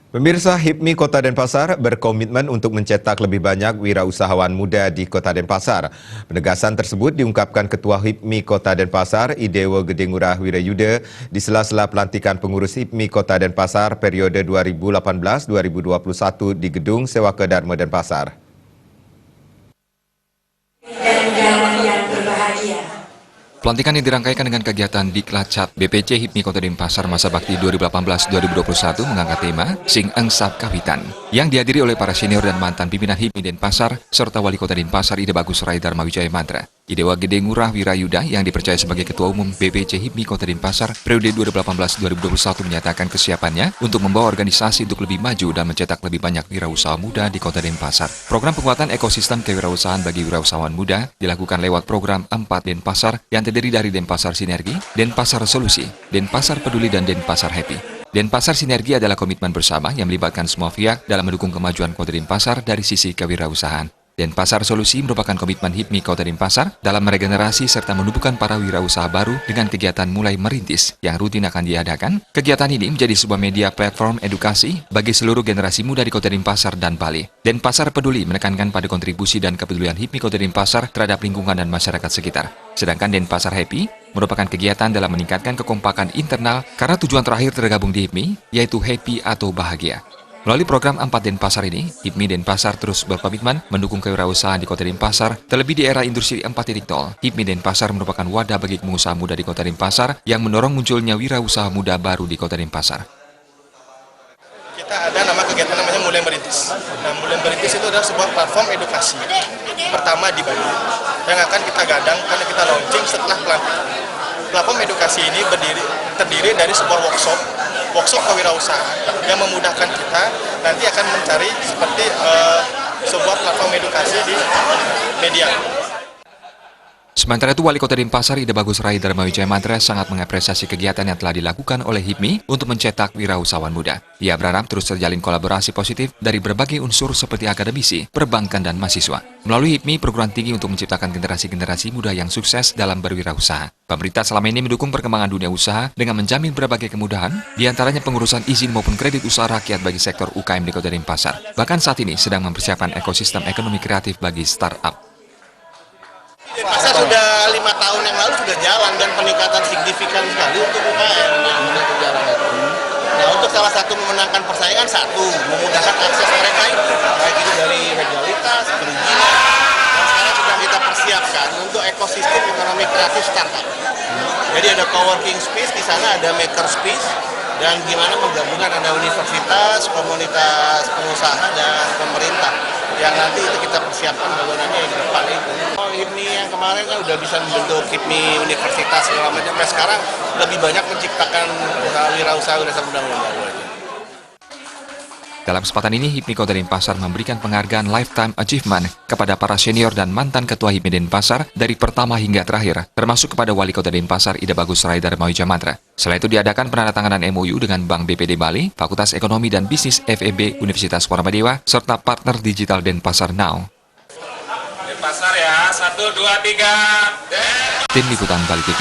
Pemirsa, HIPMI Kota Denpasar berkomitmen untuk mencetak lebih banyak wirausahawan muda di Kota Denpasar. Penegasan tersebut diungkapkan Ketua HIPMI Kota Denpasar, Idewo Gede Ngurah Wirayuda, di sela-sela pelantikan pengurus HIPMI Kota Denpasar periode 2018-2021 di Gedung Sewaka Dharma Denpasar. Yang berbahagia. Pelantikan yang dirangkaikan dengan kegiatan Diklat BPC HIPMI Kota Denpasar masa bakti 2018-2021 mengangkat tema Sing Engsap Kawitan yang dihadiri oleh para senior dan mantan pimpinan HIPMI Denpasar serta Wali Kota Denpasar Ide Bagus Rai Dharma Wijaya Mantra. Idewa Gede Ngurah Wirayuda yang dipercaya sebagai Ketua Umum BPC HIPMI Kota Denpasar periode 2018-2021 menyatakan kesiapannya untuk membawa organisasi untuk lebih maju dan mencetak lebih banyak wirausaha muda di Kota Denpasar. Program penguatan ekosistem kewirausahaan bagi wirausahawan muda dilakukan lewat program 4 Denpasar yang terdiri dari Denpasar Sinergi, Denpasar Solusi, Denpasar Peduli, dan Denpasar Happy. Denpasar Sinergi adalah komitmen bersama yang melibatkan semua pihak dalam mendukung kemajuan Kota Denpasar dari sisi kewirausahaan. Denpasar Solusi merupakan komitmen HIPMI Kota Denpasar dalam meregenerasi serta menumbuhkan para wirausaha baru dengan kegiatan mulai merintis yang rutin akan diadakan. Kegiatan ini menjadi sebuah media platform edukasi bagi seluruh generasi muda di Kota Denpasar dan Bali. Denpasar Peduli menekankan pada kontribusi dan kepedulian HIPMI Kota Denpasar terhadap lingkungan dan masyarakat sekitar. Sedangkan Denpasar Happy merupakan kegiatan dalam meningkatkan kekompakan internal karena tujuan terakhir tergabung di HIPMI yaitu happy atau bahagia. Melalui program 4 Denpasar ini, HIPMI Denpasar terus berkomitmen mendukung kewirausahaan di Kota Denpasar, terlebih di era industri 4.0. HIPMI Denpasar merupakan wadah bagi pengusaha muda di Kota Denpasar yang mendorong munculnya wirausaha muda baru di Kota Denpasar. Kita ada kegiatan namanya Mulai Merintis. Nah, Mulai Merintis itu adalah sebuah platform edukasi pertama di Bali yang akan kita gadang karena kita launching setelah pelantikan. Platform edukasi ini terdiri dari sebuah workshop kewirausahaan yang memudahkan kita nanti akan mencari seperti sebuah platform edukasi di media. Sementara itu, Wali Kota Denpasar Ide Bagus Rai Dharma Wijaya Mantra sangat mengapresiasi kegiatan yang telah dilakukan oleh HIPMI untuk mencetak wirausahawan muda. Ia berharap terus terjalin kolaborasi positif dari berbagai unsur seperti akademisi, perbankan, dan mahasiswa. Melalui HIPMI, perguruan tinggi untuk menciptakan generasi-generasi muda yang sukses dalam berwirausaha. Pemerintah selama ini mendukung perkembangan dunia usaha dengan menjamin berbagai kemudahan, diantaranya pengurusan izin maupun kredit usaha rakyat bagi sektor UKM di Kota Denpasar. Bahkan saat ini sedang mempersiapkan ekosistem ekonomi kreatif bagi startup. Denpasar sudah 5 tahun yang lalu sudah jalan dan peningkatan signifikan sekali untuk UKM yang berjalan. Nah, untuk salah satu memenangkan persaingan memudahkan akses mereka itu, baik itu dari legalitas, perizinan, dan sekarang sedang kita persiapkan untuk ekosistem ekonomi kreatif startup. Jadi ada coworking space, di sana ada maker space, dan gimana menggabungkan ada universitas, komunitas pengusaha, dan pemerintah. Yang nanti itu kita persiapkan bangunannya yang di depan itu. HIPMI yang kemarin kan udah bisa membentuk HIPMI universitas segala macam. Nah, sekarang lebih banyak menciptakan wirausaha muda yang baru aja. Dalam kesempatan ini, HIPMI Kota Denpasar memberikan penghargaan Lifetime Achievement kepada para senior dan mantan Ketua HIPMI Denpasar dari pertama hingga terakhir, termasuk kepada Wali Kota Denpasar Ide Bagus Rai Dharma Wijaya Mantra. Selain itu diadakan penandatanganan MOU dengan Bank BPD Bali, Fakultas Ekonomi dan Bisnis FEB Universitas Formadewa, serta partner digital Denpasar Now. Denpasar ya, 1, 2, 3. Tim Liputan Bali TV.